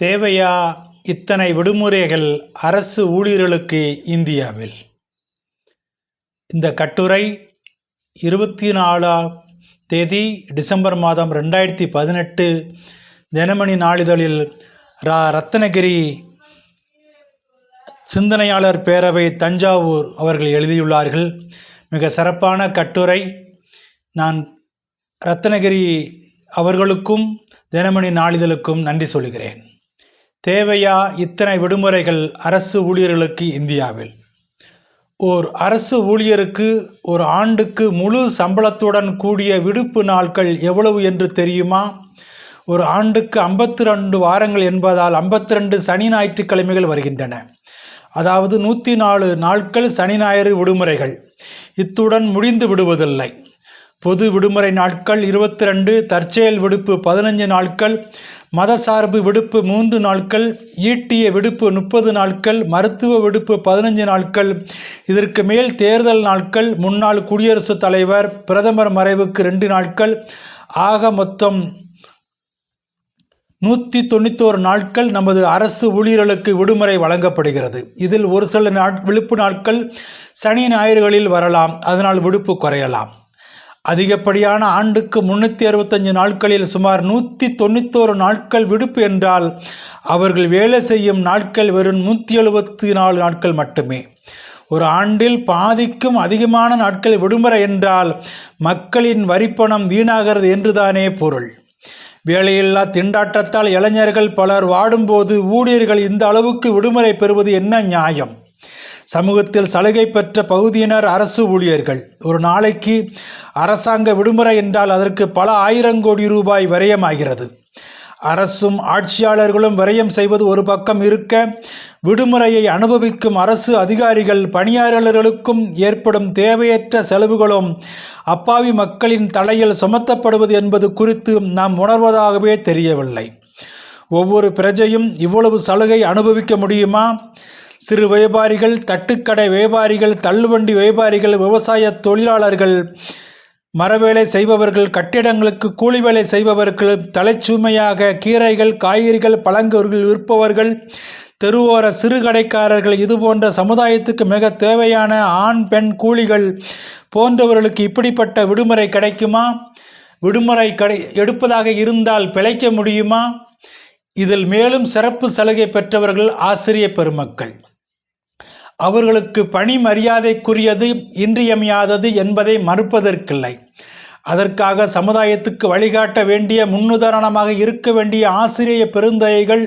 தேவையா இத்தனை விடுமுறைகள் அரசு ஊழியர்களுக்கு இந்தியாவில்? இந்த கட்டுரை 24ஆம் தேதி டிசம்பர் மாதம் 2018 தினமணி நாளிதழில் ரத்னகிரி சிந்தனையாளர் பேரவை தஞ்சாவூர் அவர்கள் எழுதியுள்ளார்கள். மிக சிறப்பான கட்டுரை. நான் ரத்னகிரி அவர்களுக்கும் தினமணி நாளிதழுக்கும் நன்றி சொல்கிறேன். தேவையா இத்தனை விடுமுறைகள் அரசு ஊழியர்களுக்கு இந்தியாவில்? ஓர் அரசு ஊழியருக்கு ஒரு ஆண்டுக்கு முழு சம்பளத்துடன் கூடிய விடுப்பு நாட்கள் எவ்வளவு என்று தெரியுமா? ஒரு ஆண்டுக்கு 52 வாரங்கள் என்பதால் 52 சனி ஞாயிற்றுக்கிழமைகள் வருகின்றன. அதாவது 104 நாட்கள் சனி ஞாயிறு விடுமுறைகள். இத்துடன் முடிந்து விடுவதில்லை. பொது விடுமுறை நாட்கள் 22, தற்செயல் விடுப்பு 15 நாட்கள், மதசார்பு விடுப்பு 3 நாட்கள், ஈட்டிய விடுப்பு 30 நாட்கள், மருத்துவ விடுப்பு 15 நாட்கள், இதற்கு மேல் தேர்தல் நாட்கள், முன்னாள் குடியரசுத் தலைவர் பிரதமர் மறைவுக்கு 2 நாட்கள், ஆக மொத்தம் 191 நாட்கள் நமது அரசு ஊழியர்களுக்கு விடுமுறை வழங்கப்படுகிறது. இதில் ஒரு சில விடுப்பு நாட்கள் சனி ஞாயிறுகளில் வரலாம், அதனால் விடுப்பு குறையலாம். அதிகப்படியான ஆண்டுக்கு 365 நாட்களில் சுமார் 191 நாட்கள் விடுப்பு என்றால் அவர்கள் வேலை செய்யும் நாட்கள் வெறும் 174 நாட்கள் மட்டுமே. ஒரு ஆண்டில் பாதிக்கும் அதிகமான நாட்கள் விடுமுறை என்றால் மக்களின் வரிப்பணம் வீணாகிறது என்றுதானே பொருள். வேலையில்லா திண்டாட்டத்தால் இளைஞர்கள் பலர் வாடும்போது ஊழியர்கள் இந்த அளவுக்கு விடுமுறை பெறுவது என்ன நியாயம்? சமூகத்தில் சலுகை பெற்ற பகுதியினர் அரசு ஊழியர்கள். ஒரு நாளைக்கு அரசாங்க விடுமுறை என்றால் அதற்கு பல ஆயிரம் கோடி ரூபாய் விரயமாகிறது. அரசும் ஆட்சியாளர்களும் விரயம் செய்வது ஒரு பக்கம் இருக்க, விடுமுறையை அனுபவிக்கும் அரசு அதிகாரிகள் பணியாளர்களுக்கும் ஏற்படும் தேவையற்ற செலவுகளும் அப்பாவி மக்களின் தலையில் சுமத்தப்படுவது என்பது குறித்து நாம் உணர்வதாகவே தெரியவில்லை. ஒவ்வொரு பிரஜையும் இவ்வளவு சலுகை அனுபவிக்க முடியுமா? சிறு வியாபாரிகள், தட்டுக்கடை வியாபாரிகள், தள்ளுவண்டி வியாபாரிகள், விவசாய தொழிலாளர்கள், மரவேலை செய்பவர்கள், கட்டிடங்களுக்கு கூலி வேலை செய்பவர்கள், தலைச்சுமையாக கீரைகள், காய்கறிகள், பழங்கள் விற்பவர்கள், தெருவோர சிறு கடைக்காரர்கள், இதுபோன்ற சமுதாயத்துக்கு மிக தேவையான ஆண் பெண் கூலிகள் போன்றவர்களுக்கு இப்படிப்பட்ட விடுமுறை கிடைக்குமா? விடுமுறை எடுப்பதாக இருந்தால் பிழைக்க முடியுமா? இதில் மேலும் சிறப்பு சலுகை பெற்றவர்கள் ஆசிரிய பெருமக்கள். அவர்களுக்கு பணி மரியாதைக்குரியது, இன்றியமையாதது என்பதை மறுப்பதற்கில்லை. அதற்காக சமுதாயத்துக்கு வழிகாட்ட வேண்டிய, முன்னுதாரணமாக இருக்க வேண்டிய ஆசிரிய பெருந்தகைகள்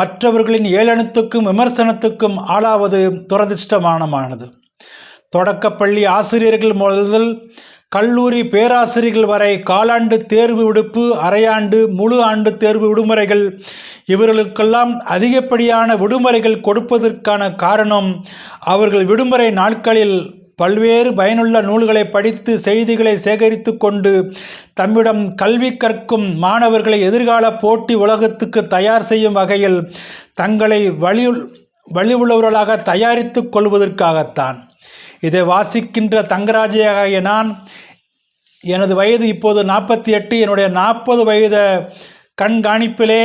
மற்றவர்களின் ஏளனத்துக்கும் விமர்சனத்துக்கும் ஆளாவது துரதிர்ஷ்டமானது. தொடக்கப்பள்ளி ஆசிரியர்கள் முதல் கல்லூரி பேராசிரியர்கள் வரை காலாண்டு தேர்வு விடுப்பு, அரையாண்டு, முழு ஆண்டு தேர்வு விடுமுறைகள், இவர்களுக்கெல்லாம் அதிகப்படியான விடுமுறைகள் கொடுப்பதற்கான காரணம் அவர்கள் விடுமுறை நாட்களில் பல்வேறு பயனுள்ள நூல்களை படித்து செய்திகளை சேகரித்து கொண்டு தம்மிடம் கல்வி கற்கும் மாணவர்களை எதிர்கால போட்டி உலகத்துக்கு தயார் செய்யும் வகையில் தங்களை வழி உள்ளவர்களாக தயாரித்து கொள்வதற்காகத்தான். இதை வாசிக்கின்ற தங்கராஜையாகிய நான், எனது வயது இப்போது 48, என்னுடைய 40 வயது கண்காணிப்பிலே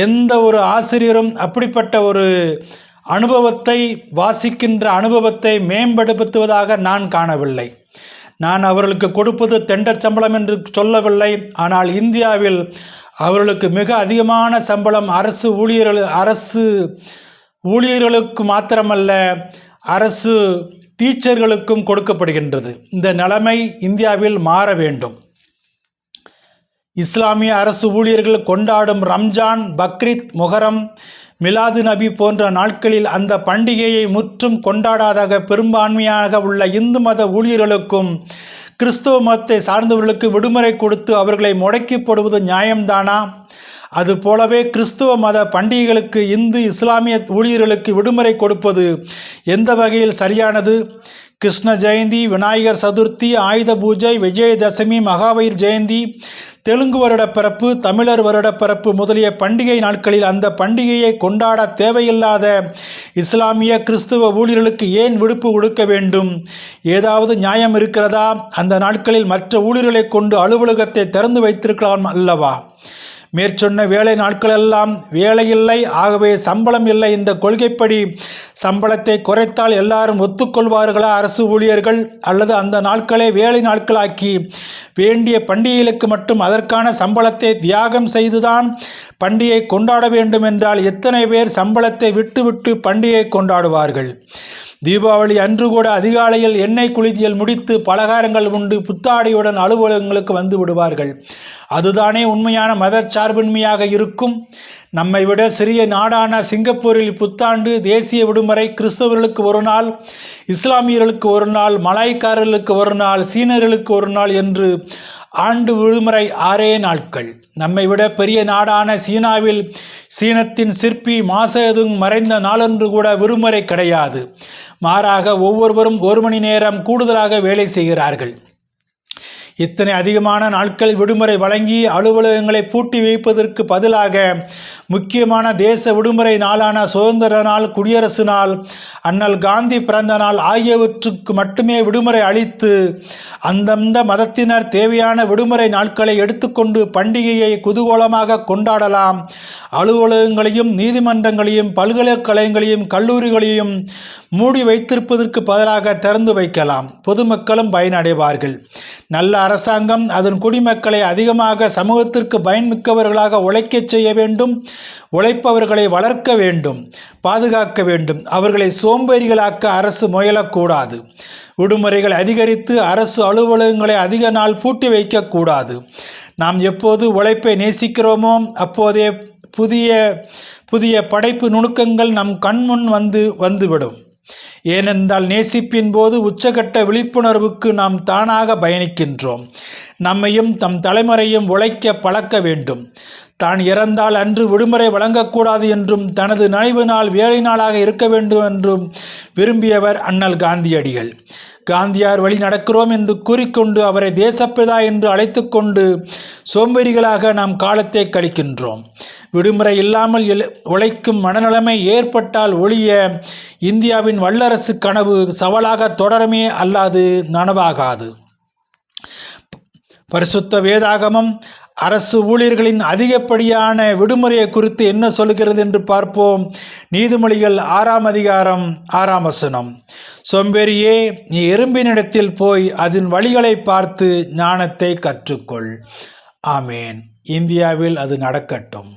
எந்த ஒரு ஆசிரியரும் அப்படிப்பட்ட ஒரு அனுபவத்தை, வாசிக்கின்ற அனுபவத்தை மேம்படுத்துவதாக நான் காணவில்லை. நான் அவர்களுக்கு கொடுப்பது தெண்டச் சம்பளம் என்று சொல்லவில்லை. ஆனால் இந்தியாவில் அவர்களுக்கு மிக அதிகமான சம்பளம் அரசு ஊழியர்களுக்கு மாத்திரமல்ல, அரசு டீச்சர்களுக்கும் கொடுக்கப்படுகின்றது. இந்த நிலைமை இந்தியாவில் மாற வேண்டும். இஸ்லாமிய அரசு ஊழியர்கள் கொண்டாடும் ரம்ஜான், பக்ரீத், முஹரம், மிலாது நபி போன்ற நாட்களில் அந்த பண்டிகையை முற்றும் கொண்டாடாத பெரும்பான்மையாக உள்ள இந்து மத ஊழியர்களுக்கும் கிறிஸ்தவ மதத்தை சார்ந்தவர்களுக்கு விடுமுறை கொடுத்து அவர்களை முடக்கி போடுவது நியாயம்தானா? அதுபோலவே கிறிஸ்துவ மத பண்டிகைகளுக்கு இந்து இஸ்லாமிய ஊழியர்களுக்கு விடுமுறை கொடுப்பது எந்த வகையில் சரியானது? கிருஷ்ண ஜெயந்தி, விநாயகர் சதுர்த்தி, ஆயுத பூஜை, விஜயதசமி, மகாவீர் ஜெயந்தி, தெலுங்கு வருடப்பிறப்பு, தமிழர் வருடப்பிறப்பு முதலிய பண்டிகை நாட்களில் அந்த பண்டிகையை கொண்டாட தேவையில்லாத இஸ்லாமிய கிறிஸ்துவ ஊழியர்களுக்கு ஏன் விடுப்பு கொடுக்க வேண்டும்? ஏதாவது நியாயம் இருக்கிறதா? அந்த நாட்களில் மற்ற ஊழியர்களை கொண்டு அலுவலகத்தை திறந்து வைத்திருக்கலாம் அல்லவா? மேற்சொன்ன வேலை நாட்களெல்லாம் வேலை இல்லை, ஆகவே சம்பளம் இல்லை என்ற கொள்கைப்படி சம்பளத்தை குறைத்தால் எல்லாரும் ஒத்துக்கொள்வார்களா அரசு ஊழியர்கள்? அல்லது அந்த நாட்களை வேலை நாட்களாக்கி வேண்டிய பண்டிகைகளுக்கு மட்டும் அதற்கான சம்பளத்தை தியாகம் செய்துதான் பண்டிகை கொண்டாட வேண்டும் என்றால் எத்தனை பேர் சம்பளத்தை விட்டுவிட்டு பண்டிகை கொண்டாடுவார்கள்? தீபாவளி அன்று கூட அதிகாலையில் எண்ணெய் குளியல் முடித்து பலகாரங்கள் உண்டு புத்தாடையுடன் அலுவலகங்களுக்கு வந்து விடுவார்கள். அதுதானே உண்மையான மதச்சார்பின்மையாக இருக்கும். நம்மை விட சிறிய நாடான சிங்கப்பூரில் புத்தாண்டு, தேசிய விடுமுறை கிறிஸ்தவர்களுக்கு ஒரு நாள், இஸ்லாமியர்களுக்கு ஒரு நாள், மலாய்க்காரர்களுக்கு ஒரு நாள், சீனர்களுக்கு ஒரு நாள் என்று ஆண்டு விடுமுறை 6 நாட்கள். நம்மை விட பெரிய நாடான சீனாவில் சீனத்தின் சிற்பி மாசேதுங் மறைந்த நாளன்று கூட விடுமுறை கிடையாது. மாறாக ஒவ்வொருவரும் 1 மணி நேரம் கூடுதலாக வேலை செய்கிறார்கள். இத்தனை அதிகமான நாட்கள் விடுமுறை வழங்கி அலுவலகங்களை பூட்டி வைப்பதற்கு பதிலாக முக்கியமான தேச விடுமுறை நாளான சுதந்திர நாள், குடியரசு நாள், அண்ணல் காந்தி பிறந்த நாள் ஆகியவற்றுக்கு மட்டுமே விடுமுறை அளித்து அந்தந்த மதத்தினர் தேவையான விடுமுறை நாட்களை எடுத்துக்கொண்டு பண்டிகையை குதூகலமாக கொண்டாடலாம். அலுவலகங்களையும் நீதிமன்றங்களையும் பல்கலைக்கழகங்களையும் கல்லூரிகளையும் மூடி வைத்திருப்பதற்கு பதிலாக திறந்து வைக்கலாம். பொதுமக்களும் பயனடைவார்கள். நல்ல அரசாங்கம் அதன் குடிமக்களை அதிகமாக சமூகத்திற்கு பயன்மிக்கவர்களாக உழைக்கச் செய்ய வேண்டும். உழைப்பவர்களை வளர்க்க வேண்டும், பாதுகாக்க வேண்டும். அவர்களை சோம்பேறிகளாக்க அரசு முயலக்கூடாது. விடுமுறைகள் அதிகரித்து அரசு அலுவலகங்களை அதிக நாள் பூட்டி வைக்கக்கூடாது. நாம் எப்போது உழைப்பை நேசிக்கிறோமோ அப்போதே புதிய படைப்பு நுணுக்கங்கள் நம் கண்முன் வந்துவிடும். ஏனென்றால் நேசிப்பின் போது உச்சகட்ட விழிப்புணர்வுக்கு நாம் தானாக பயணிக்கின்றோம். நம்மையும் தம் தலைமுறையும் உழைக்க பழக்க வேண்டும். தான் இறந்தால் அன்று விடுமுறை வழங்கக்கூடாது என்றும் தனது நினைவு நாள் வேலை நாளாக இருக்க வேண்டும் என்றும் விரும்பியவர் அண்ணல் காந்தியடிகள். காந்தியார் வழி நடக்கிறோம் என்று கூறிக்கொண்டு அவரை தேசப்பிதா என்று அழைத்து கொண்டு சோம்பேறிகளாக நாம் காலத்தை கழிக்கின்றோம். விடுமுறை இல்லாமல் உழைக்கும் மனநிலைமை ஏற்பட்டால் ஒழிய இந்தியாவின் வல்லரசு கனவு சவாலாக தொடரமே அல்லாது நனவாகாது. பரிசுத்த வேதாகமம் அரசு ஊழியர்களின் அதிகப்படியான விடுமுறையை குறித்து என்ன சொல்கிறது என்று பார்ப்போம். நீதிமொழிகள் 6ஆம் அதிகாரம் 6ஆம் வசனம். சோம்பேறியே, நீ எறும்பினிடத்தில் போய் அதன் வழிகளை பார்த்து ஞானத்தை கற்றுக்கொள். ஆமேன். இந்தியாவில் அது நடக்கட்டும்.